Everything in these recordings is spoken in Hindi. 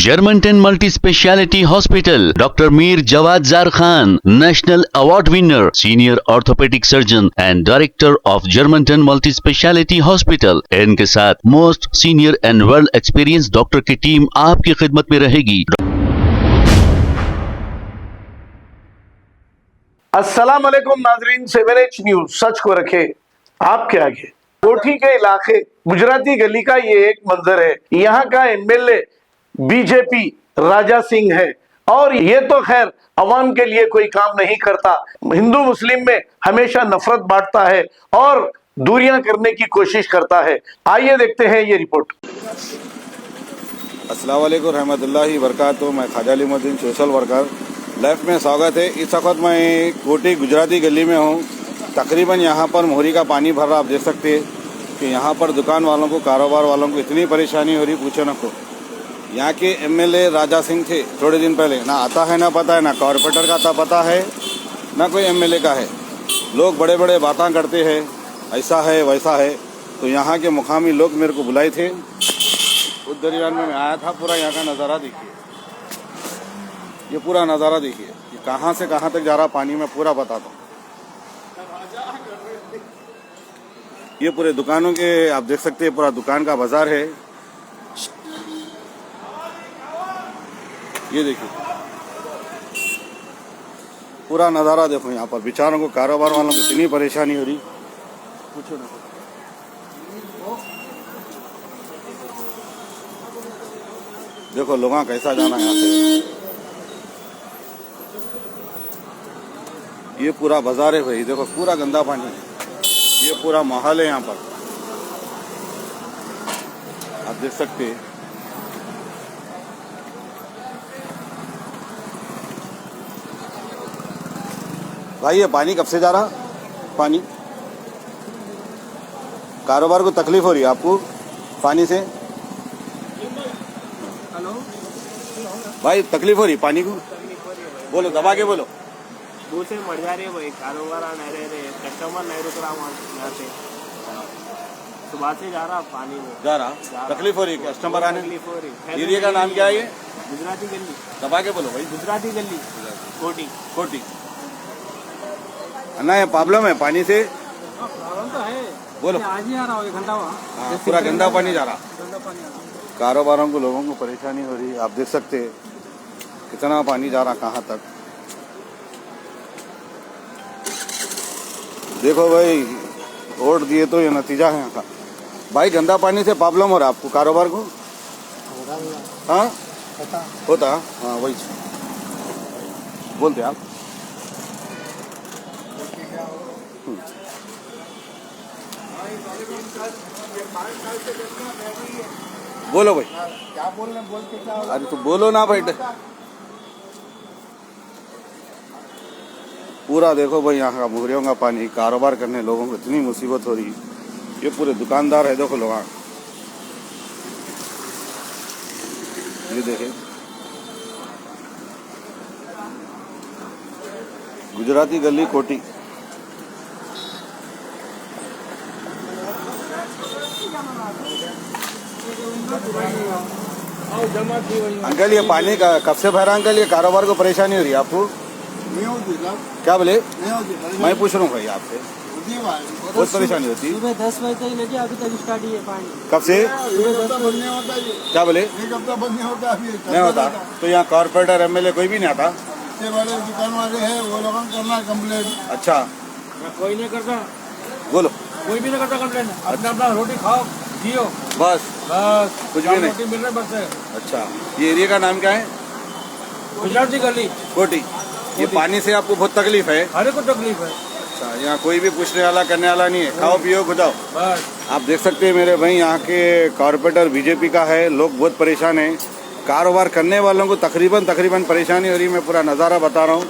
Germantown Multi Speciality Hospital, Dr. Mir Jawad Zar Khan, National Award winner, Senior Orthopedic Surgeon and Director of Germantown Multi Speciality Hospital। इनके साथ most senior and world experience doctor की टीम आपकी खिदमत में रहेगी। अस्सलाम वालेकुम नाजरीन, 7H न्यूज सच को रखे आपके आगे। कोठी के इलाके गुजराती गली का ये एक मंजर है। यहाँ का एमएलए बीजेपी राजा सिंह है और ये तो खैर अवाम के लिए कोई काम नहीं करता, हिंदू मुस्लिम में हमेशा नफरत बांटता है और दूरियां करने की कोशिश करता है। आइए देखते हैं ये रिपोर्ट। अस्सलाम वालेकुम रहमतुल्लाहि वबरकातुहू। मैं Khwaja Alimuddin social worker, life में स्वागत है। इस वक्त मैं कोठी गुजराती गली में हूँ। तकरीबन यहाँ पर मोहरी का पानी भर रहा। आप देख सकते हैं कि यहाँ पर दुकान वालों को, कारोबार वालों को इतनी परेशानी हो रही, पूछो न को। यहाँ के एमएलए राजा सिंह थे थोड़े दिन पहले, ना आता है ना पता है, ना कॉरपोरेटर का आता पता है, ना कोई एमएलए का है। लोग बड़े बड़े बातें करते हैं, ऐसा है वैसा है। तो यहाँ के मुकामी लोग मेरे को बुलाए थे, उस दरमियान में मैं आया था। पूरा यहाँ का नज़ारा देखिए, ये पूरा नज़ारा देखिए कि कहाँ से कहाँ तक जा रहा पानी, मैं पूरा बताता हूँ। ये पूरे दुकानों के आप देख सकते हैं, पूरा दुकान का बाजार है। ये देखिए पूरा नज़ारा देखो। यहाँ पर बेचारों को, कारोबार वालों को इतनी परेशानी हो रही, पूछो ना। देखो लोगों कैसा जाना यहाँ से। ये पूरा बाजार है भाई, देखो पूरा गंदा पानी है। ये पूरा माहौल है यहाँ पर, आप देख सकते हैं। भाई ये पानी कब से जा रहा? पानी कारोबार को तकलीफ हो रही है आपको पानी से? हेलो भाई तकलीफ हो रही पानी को? बोलो, दबा के बोलो। दूर से मर जा रहे भाई, कारोबार नहीं रह रहे, कस्टमर नहीं रुक रहा यहाँ से। सुबह से जा रहा पानी में, जा रहा तकलीफ हो रही, कस्टमर आने तकलीफ हो रही। एरिया का नाम क्या है? ये गुजराती गली। दबा के बोलो भाई। गुजराती गली कोठी। कोठी ना, ये प्रॉब्लम है पानी से। प्रॉब्लम तो है, बोलो। आज ही आ रहा हो, 1 घंटा हुआ। हाँ, पूरा गंदा पानी जा रहा। गंदा पानी आ रहा। कारोबारों को, लोगों को परेशानी हो रही है। आप देख सकते हैं कितना पानी जा रहा, कहाँ तक। देखो भाई, वोट दिए तो ये नतीजा है यहाँ का। भाई गंदा पानी से प्रॉब्लम हो रहा है आपको, कारोबार को? हाँ होता, हाँ वही बोलते आप। बोलो भाई, क्या बोलने बोलते क्या? अरे तो बोलो ना भाई। पूरा देखो भाई यहाँ का मुहरियों का पानी, कारोबार करने लोगों को इतनी मुसीबत हो रही। ये पूरे दुकानदार है, देखो लोग। ये देखे गुजराती गली कोठी। अंकल ये पानी का कब से भरा अंकल? ये कारोबार को परेशानी हो रही है आपको? क्या बोले? मैं पूछ रहा हूँ भाई आपसे, बहुत परेशानी होती है। सुबह 10 बजे से लेके अभी तक स्टार्ट ही है पानी। कब से? क्या बोले? नहीं होता तो यहाँ कॉर्पोरेटर एमएलए कोई भी नहीं आता? दुकान वाले हैं वो लोग करना कंप्लेंट। अच्छा, कोई नहीं करता, बोलो। कोई भी नहीं करता कंप्लेंट। अपना अपना रोटी खाओ, जियो, बस कुछ भी नहीं। रोटी मिल रहा बस है। अच्छा, ये एरिया का नाम क्या है? गुजराती गली कोठी। ये पानी से आपको बहुत तकलीफ है? हर को तकलीफ है। अच्छा, यहाँ कोई भी पूछने वाला करने वाला नहीं है, खाओ पियो गुजाओ बस। आप देख सकते हैं मेरे भाई, यहाँ के कॉर्पोरेटर बीजेपी का है, लोग बहुत परेशान हैं। कारोबार करने वालों को तकरीबन परेशानी हो रही। मैं पूरा नज़ारा बता रहा हूँ,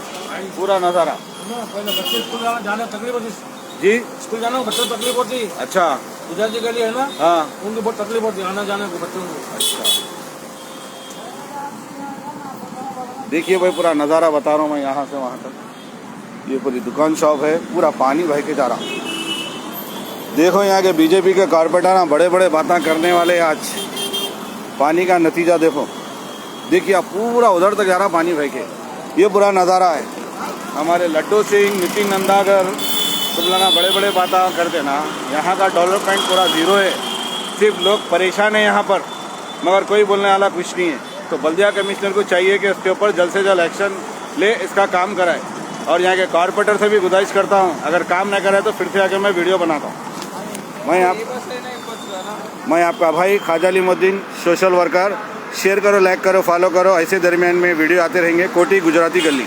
पूरा नज़ारा। पहले बच्चे स्कूल जाने तकलीफ होती जी, स्कूल जाने को बच्चों को तकलीफ होती। अच्छा, गुजराती गली है ना, हाँ, उनको बहुत तकलीफ होती है आना जाने को बच्चों को। अच्छा। देखिए भाई पूरा नज़ारा बता रहा हूँ मैं, यहाँ से वहाँ तक। ये पूरी दुकान शॉप है, पूरा पानी बह के जा रहा। देखो यहाँ के बीजेपी के कॉर्पोरेटर बड़े बड़े बातें करने वाले, आज पानी का नतीजा देखो। देखिए आप पूरा उधर तक जा रहा पानी बह के। ये बुरा नज़ारा है। हमारे लड्डू सिंह, नितिन नंदागर तुम लोग बड़े बड़े बातें करते ना, यहाँ का डेवलपमेंट पूरा ज़ीरो है। सिर्फ लोग परेशान हैं यहाँ पर, मगर कोई बोलने वाला कुछ नहीं है। तो बल्दिया कमिश्नर को चाहिए कि उसके ऊपर जल्द से जल्द एक्शन ले, इसका काम कराए। और यहाँ के कॉर्पोरेटर से भी गुजारिश करता हूँ, अगर काम न करे तो फिर से आकर मैं वीडियो बनाता हूँ। मैं आपका भाई Khwaja Alimuddin, social worker. Share करो, लाइक करो, फॉलो करो। ऐसे दरमियान में वीडियो आते रहेंगे। कोटी गुजराती गली।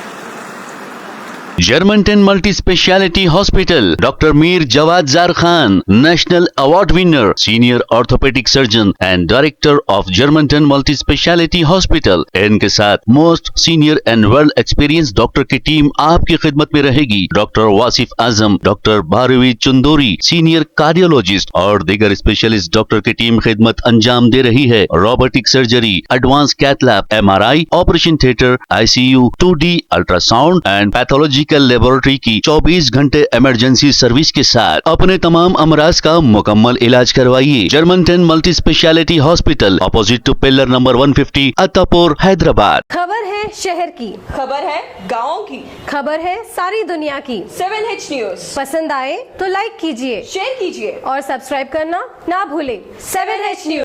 Germantown Multi Speciality Hospital, Dr. Mir Jawad Zar Khan, National Award winner, Senior Orthopedic Surgeon and Director of Germantown Multi Speciality Hospital। इनके साथ most senior and well experience doctor की टीम आपकी खिदमत में रहेगी। Doctor Wasif Azam, doctor Bharvi Chandori, senior cardiologist और दीगर स्पेशलिस्ट डॉक्टर की टीम खिदमत अंजाम दे रही है। Robotic surgery, advance cath lab, MRI, operation theatre, ICU, 2D ultrasound and pathology laboratory की 24 घंटे इमरजेंसी सर्विस के साथ अपने तमाम अमराज का मुकम्मल इलाज करवाइए। Germanten multi speciality hospital, opposite to pillar number 150, Attapur, Hyderabad. खबर है शहर की, खबर है गाँव की, खबर है सारी दुनिया की। 7H न्यूज पसंद आए तो लाइक कीजिए, शेयर कीजिए और सब्सक्राइब करना ना भूलें। 7H news.